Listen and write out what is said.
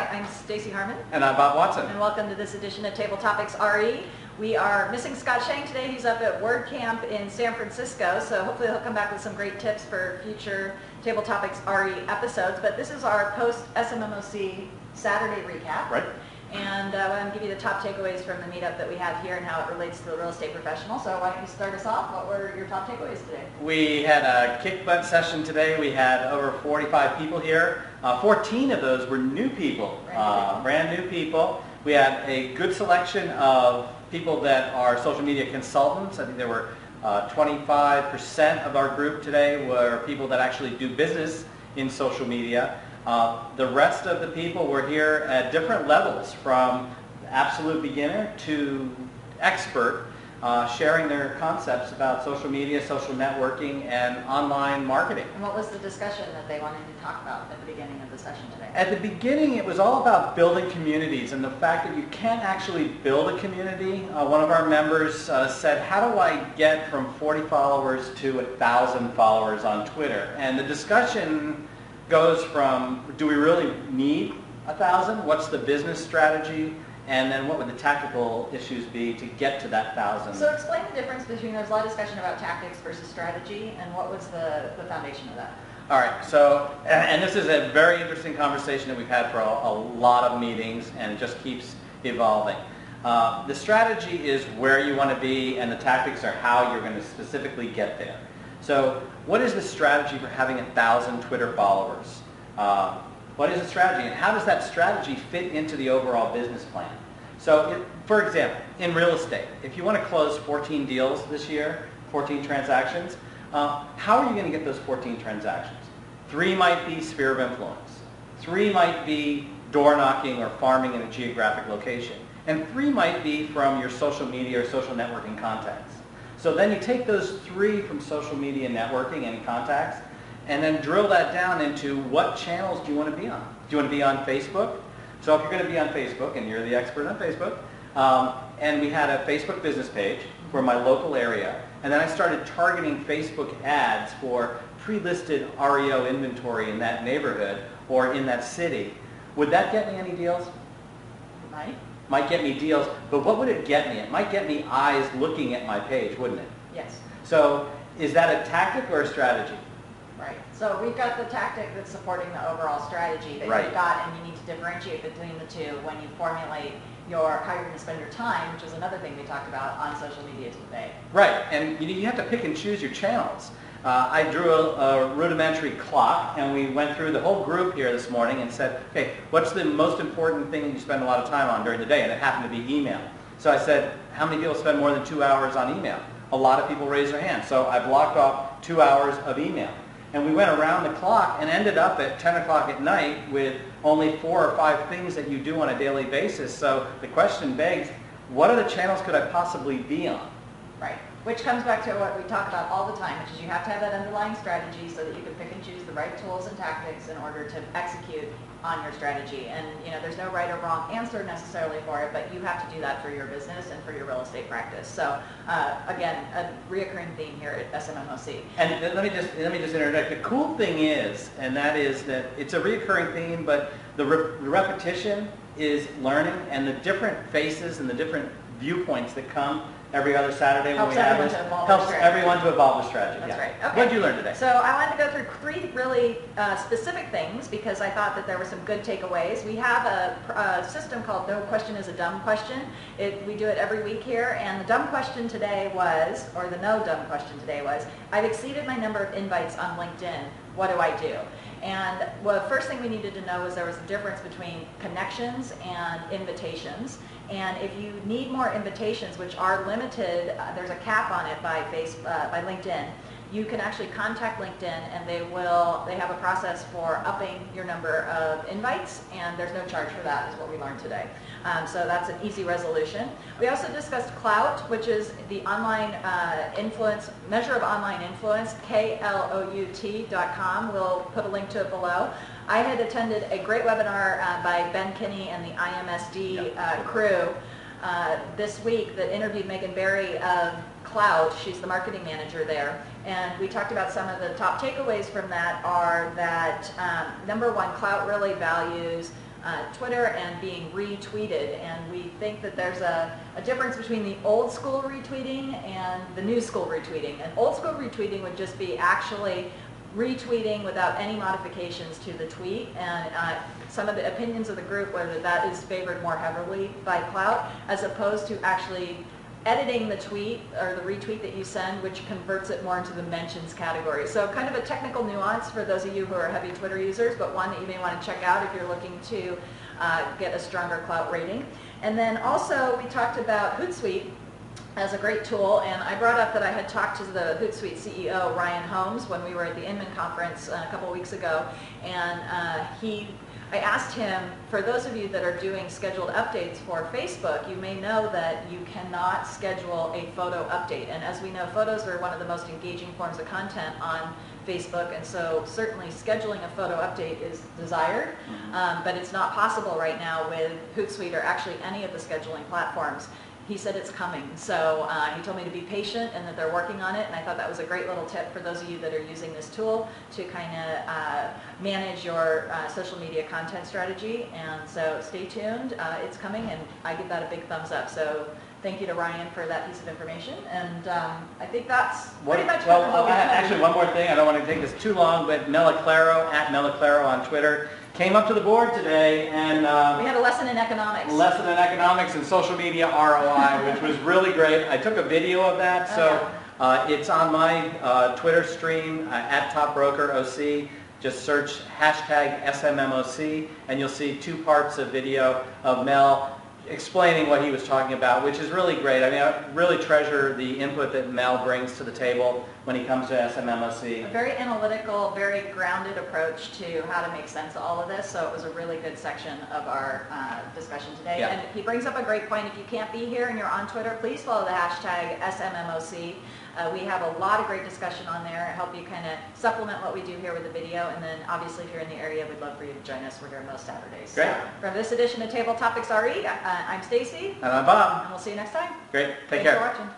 I'm Stacey Harmon. And I'm Bob Watson. And welcome to this edition of Table Topics RE. We are missing Scott Shang today. He's up at WordCamp in San Francisco, so hopefully he'll come back with some great tips for future Table Topics RE episodes. But this is our post-SMMOC Saturday recap. Right. And I want to give you the top takeaways from the meetup that we had here and how it relates to the real estate professional. So why don't you start us off? What were your top takeaways today? We had a kick butt session today. We had over 45 people here. 14 of those were new people, brand new people. We had a good selection of people that are social media consultants. I think there were 25% of our group today were people that actually do business in social media. The rest of the people were here at different levels, from absolute beginner to expert, sharing their concepts about social media, social networking, and online marketing. And what was the discussion that they wanted to talk about at the beginning of the session today? At the beginning, it was all about building communities and the fact that you can't actually build a community. One of our members said, how do I get from 40 followers to 1,000 followers on Twitter? And the discussion goes from, do we really need 1,000? What's the business strategy? And then what would the tactical issues be to get to that 1,000? So explain the difference between, there's a lot of discussion about tactics versus strategy, and what was the foundation of that? All right, so, and this is a very interesting conversation that we've had for a lot of meetings, and it just keeps evolving. The strategy is where you want to be, and the tactics are how you're going to specifically get there. So what is the strategy for having 1,000 Twitter followers? What is the strategy, and how does that strategy fit into the overall business plan? So, for example, in real estate, if you want to close 14 deals this year, 14 transactions, how are you going to get those 14 transactions? 3 might be sphere of influence. 3 might be door knocking or farming in a geographic location. And 3 might be from your social media or social networking contacts. So then you take those 3 from social media networking and contacts, and then drill that down into what channels do you want to be on. Do you want to be on Facebook? So if you're going to be on Facebook, and you're the expert on Facebook, and we had a Facebook business page for my local area, and then I started targeting Facebook ads for pre-listed REO inventory in that neighborhood or in that city, would that get me any deals? Right. Might get me deals, but what would it get me? It might get me eyes looking at my page, wouldn't it? Yes. So is that a tactic or a strategy? Right. So we've got the tactic that's supporting the overall strategy that you've got, and you need to differentiate between the two when you formulate how you're going to spend your time, which is another thing we talked about on social media today. Right, and you have to pick and choose your channels. I drew a rudimentary clock, and we went through the whole group here this morning and said, okay, what's the most important thing that you spend a lot of time on during the day? And it happened to be email. So I said, how many people spend more than 2 hours on email? A lot of people raised their hands. So I blocked off 2 hours of email. And we went around the clock and ended up at 10 o'clock at night with only 4 or 5 things that you do on a daily basis. So the question begs, what other channels could I possibly be on? Right. Which comes back to what we talk about all the time, which is you have to have that underlying strategy so that you can pick and choose the right tools and tactics in order to execute on your strategy. And there's no right or wrong answer necessarily for it, but you have to do that for your business and for your real estate practice. So again, a reoccurring theme here at SMMOC. And let me just interject. The cool thing is, and that is that it's a reoccurring theme, but the repetition is learning, and the different faces and the different viewpoints that come every other Saturday when we have this helps everyone to evolve the strategy. That's right. Okay. What did you learn today? So I wanted to go through 3 really specific things because I thought that there were some good takeaways. We have a system called No Question is a Dumb Question. We do it every week here, and the dumb question today was, or the no dumb question today was, I've exceeded my number of invites on LinkedIn. What do I do? And the first thing we needed to know was there was a difference between connections and invitations. And if you need more invitations, which are limited, there's a cap on it by LinkedIn, you can actually contact LinkedIn, and they have a process for upping your number of invites, and there's no charge for that, is what we learned today. So that's an easy resolution. We also discussed Clout, which is the online influence, measure of online influence, KLOUT.com. We'll put a link to it below. I had attended a great webinar by Ben Kinney and the IMSD crew this week that interviewed Megan Berry of Clout. She's the marketing manager there. And we talked about some of the top takeaways from that are that, number one, Clout really values Twitter and being retweeted, and we think that there's a difference between the old school retweeting and the new school retweeting. And old school retweeting would just be actually retweeting without any modifications to the tweet, and some of the opinions of the group were that that is favored more heavily by clout, as opposed to actually editing the tweet or the retweet that you send, which converts it more into the mentions category. So kind of a technical nuance for those of you who are heavy Twitter users, but one that you may want to check out if you're looking to get a stronger clout rating. And then also we talked about Hootsuite as a great tool, and I brought up that I had talked to the Hootsuite CEO, Ryan Holmes, when we were at the Inman conference a couple weeks ago, and I asked him, for those of you that are doing scheduled updates for Facebook, you may know that you cannot schedule a photo update. And as we know, photos are one of the most engaging forms of content on Facebook, and so certainly scheduling a photo update is desired, but it's not possible right now with Hootsuite or actually any of the scheduling platforms. He said it's coming, so he told me to be patient and that they're working on it, and I thought that was a great little tip for those of you that are using this tool to kind of manage your social media content strategy. And so stay tuned, it's coming, and I give that a big thumbs up. So thank you to Ryan for that piece of information, and I think that's pretty much well, actually one more thing, I don't want to take this too long, but Mela Claro, at Mela Claro on Twitter, came up to the board today, and we had a lesson in economics. Lesson in economics and social media ROI, which was really great. I took a video of that, so it's on my Twitter stream at TopBrokerOC. Just search hashtag SMMOC, and you'll see 2 parts of video of Mel explaining what he was talking about, which is really great. I mean, I really treasure the input that Mel brings to the table when he comes to SMMOC. A very analytical, very grounded approach to how to make sense of all of this, so it was a really good section of our discussion today. Yeah. And he brings up a great point. If you can't be here and you're on Twitter, please follow the hashtag SMMOC. We have a lot of great discussion on there, help you kind of supplement what we do here with the video, and then obviously if you're in the area, we'd love for you to join us. We're here most Saturdays. Great. So, from this edition of Table Topics RE, I'm Stacey. And I'm Bob. And we'll see you next time. Great. Take Thanks care. for watching.